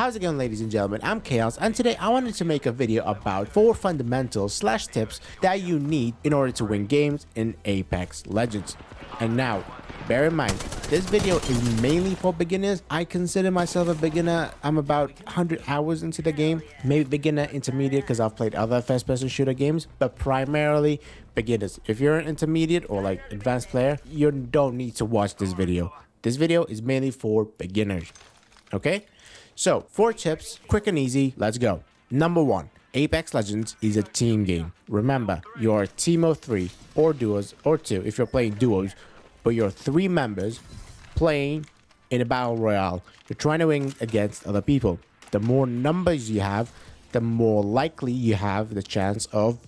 How's it going, ladies and gentlemen? I'm Chaos, and today I wanted to make a video about 4 fundamentals / tips that you need in order to win games in Apex Legends. And now, bear in mind, this video is mainly for beginners. I consider myself a beginner. I'm about 100 hours into the game, maybe beginner, intermediate, because I've played other first-person shooter games, but primarily beginners. If you're an intermediate or like advanced player, you don't need to watch this video. This video is mainly for beginners, okay? So, 4 tips, quick and easy, let's go. Number 1, Apex Legends is a team game. Remember, you're a team of 3 or duos or 2 if you're playing duos, but you're 3 members playing in a battle royale. You're trying to win against other people. The more numbers you have, the more likely you have the chance of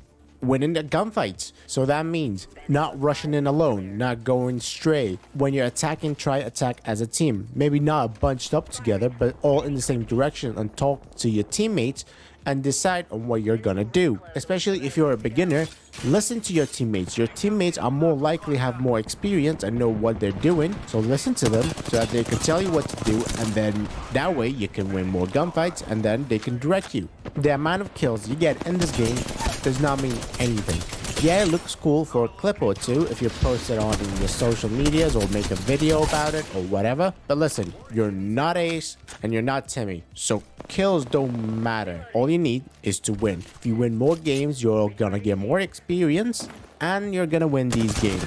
winning the gunfights. So that means not rushing in alone, not going stray. When you're attacking, try attack as a team. Maybe not bunched up together, but all in the same direction, and talk to your teammates and decide on what you're gonna do. Especially if you're a beginner, listen to your teammates. Your teammates are more likely have more experience and know what they're doing, so listen to them so that they can tell you what to do, and then that way you can win more gunfights and then they can direct you. The amount of kills you get in this game does not mean anything. Yeah, it looks cool for a clip or 2 if you post it on your social medias or make a video about it or whatever. But listen, you're not Ace and you're not Timmy, so kills don't matter. All you need is to win. If you win more games, you're gonna get more experience and you're gonna win these games.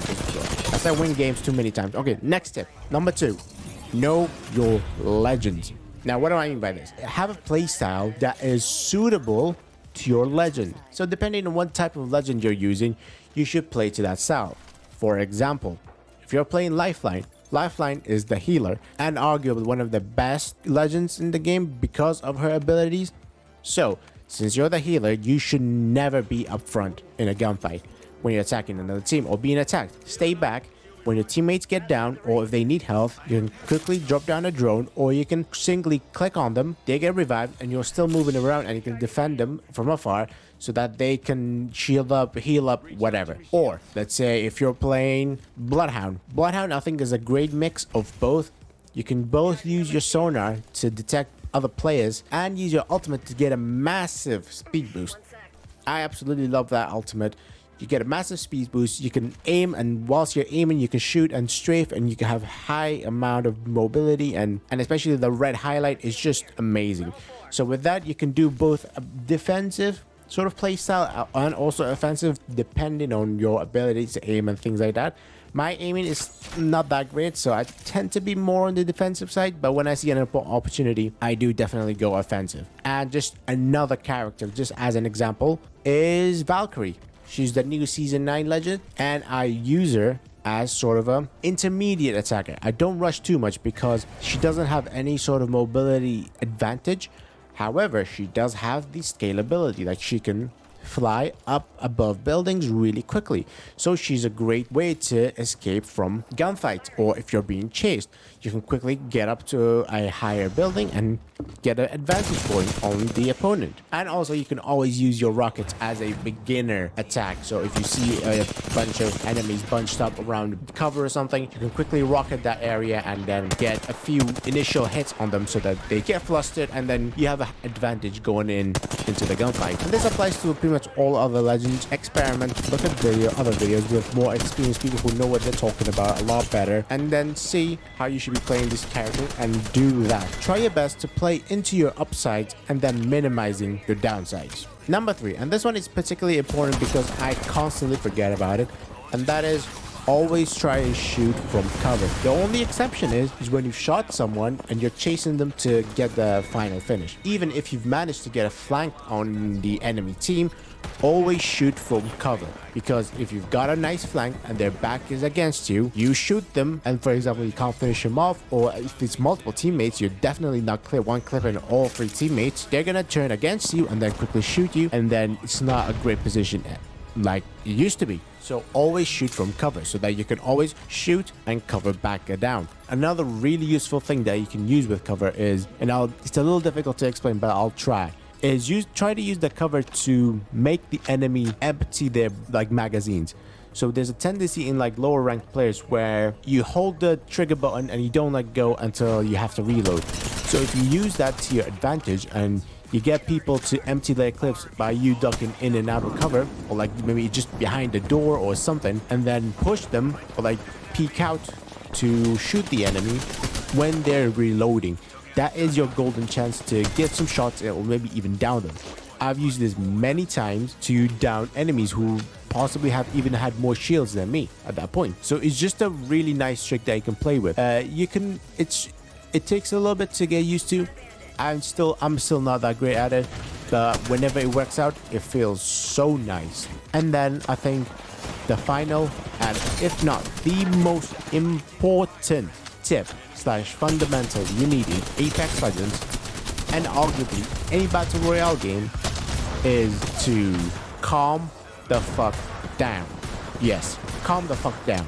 I said win games too many times. Okay, next tip. Number 2, know your legends. Now, what do I mean by this? Have a playstyle that is suitable to your legend. So depending on what type of legend you're using, you should play to that style. For example, if you're playing Lifeline, Lifeline is the healer and arguably one of the best legends in the game because of her abilities. So since you're the healer, you should never be up front in a gunfight when you're attacking another team or being attacked. Stay back. When your teammates get down, or if they need health, you can quickly drop down a drone, or you can singly click on them, they get revived, and you're still moving around and you can defend them from afar so that they can shield up, heal up, whatever. Or let's say if you're playing Bloodhound. Bloodhound, I think, is a great mix of both. You can both use your sonar to detect other players and use your ultimate to get a massive speed boost. I absolutely love that ultimate. You get a massive speed boost, you can aim, and whilst you're aiming, you can shoot and strafe, and you can have high amount of mobility, and especially the red highlight is just amazing. So with that, you can do both a defensive sort of play style and also offensive depending on your ability to aim and things like that. My aiming is not that great, so I tend to be more on the defensive side, but when I see an opportunity, I do definitely go offensive. And just another character, just as an example, is Valkyrie. She's the new Season 9 legend, and I use her as sort of a intermediate attacker. I don't rush too much because she doesn't have any sort of mobility advantage. However, she does have the scalability, like she can fly up above buildings really quickly. So she's a great way to escape from gunfights, or if you're being chased, you can quickly get up to a higher building and get an advantage point on the opponent. And also you can always use your rockets as a beginner attack. So if you see a bunch of enemies bunched up around cover or something, you can quickly rocket that area and then get a few initial hits on them so that they get flustered, and then you have an advantage going into the gunfight. And this applies to pretty much all other legends. Experiment, look at other videos with more experienced people who know what they're talking about a lot better, and then see how you should be playing this character and do that. Try your best to play into your upsides and then minimizing your downsides. Number 3, and this one is particularly important because I constantly forget about it, and that is always try and shoot from cover. The only exception is when you've shot someone and you're chasing them to get the final finish. Even if you've managed to get a flank on the enemy team, always shoot from cover, because if you've got a nice flank and their back is against you, you shoot them and, for example, you can't finish them off, or if it's multiple teammates, you're definitely not one clip and all 3 teammates, they're gonna turn against you and then quickly shoot you, and then it's not a great position like it used to be. So always shoot from cover so that you can always shoot and cover back down. Another really useful thing that you can use with cover is, and it's a little difficult to explain, but I'll try, is try to use the cover to make the enemy empty their magazines. So there's a tendency in like lower ranked players where you hold the trigger button and you don't let go until you have to reload. So if you use that to your advantage and you get people to empty their clips by you ducking in and out of cover, or like maybe just behind the door or something, and then push them or like peek out to shoot the enemy when they're reloading, that is your golden chance to get some shots or maybe even down them. I've used this many times to down enemies who possibly have even had more shields than me at that point. So it's just a really nice trick that you can play with. It takes a little bit to get used to. I'm still not that great at it, but whenever it works out, it feels so nice. And then I think the final, and if not the most important tip / fundamental you need in Apex Legends and arguably any battle royale game is to calm the fuck down. Yes, calm the fuck down.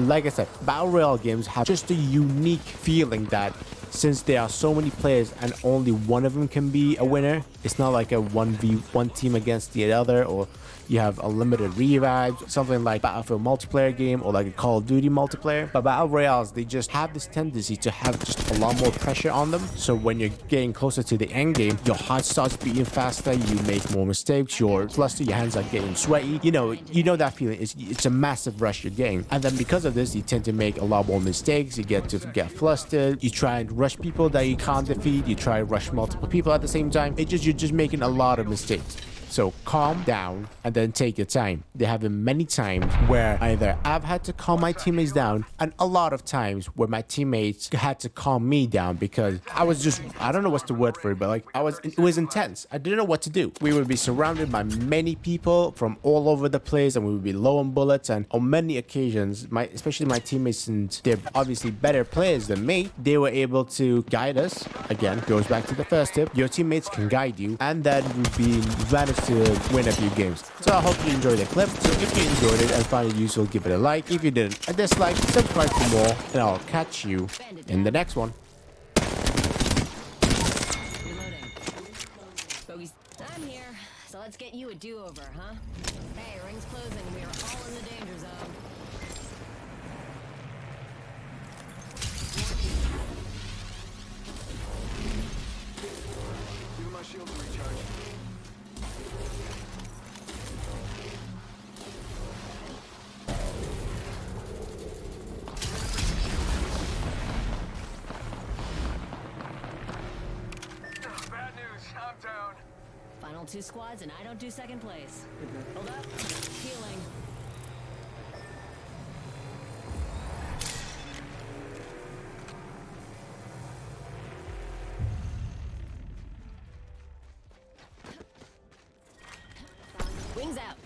Like I said, battle royale games have just a unique feeling that since there are so many players and only one of them can be a winner, it's not like a 1v1 team against the other, or you have unlimited revives, something like Battlefield multiplayer game or like a Call of Duty multiplayer. But battle royales, they just have this tendency to have just a lot more pressure on them. So when you're getting closer to the end game, your heart starts beating faster, you make more mistakes, you're flustered, your hands are getting sweaty. You know that feeling. It's a massive rush you're getting. And then because of this, you tend to make a lot more mistakes. You get flustered. You try and rush people that you can't defeat. You try and rush multiple people at the same time. You're just making a lot of mistakes. So calm down and then take your time. There have been many times where either I've had to calm my teammates down, and a lot of times where my teammates had to calm me down because I was just, I don't know what's the word for it, but like it was intense. I didn't know what to do. We would be surrounded by many people from all over the place and we would be low on bullets, and on many occasions, especially my teammates, since they're obviously better players than me, they were able to guide us. Again, goes back to the first tip. Your teammates can guide you, and then we've managed to win a few games. So I hope you enjoyed the clip. So if you enjoyed it and found it useful, give it a like. If you didn't, a dislike, subscribe for more, and I'll catch you in the next one. Reloading. I'm here, so let's get you a do-over, huh? Hey, ring's closing. We are all in the danger zone. Give my shield to recharge. Bad news, I'm down. Final 2 squads, and I don't do second place. Hold up. Healing. Wings out.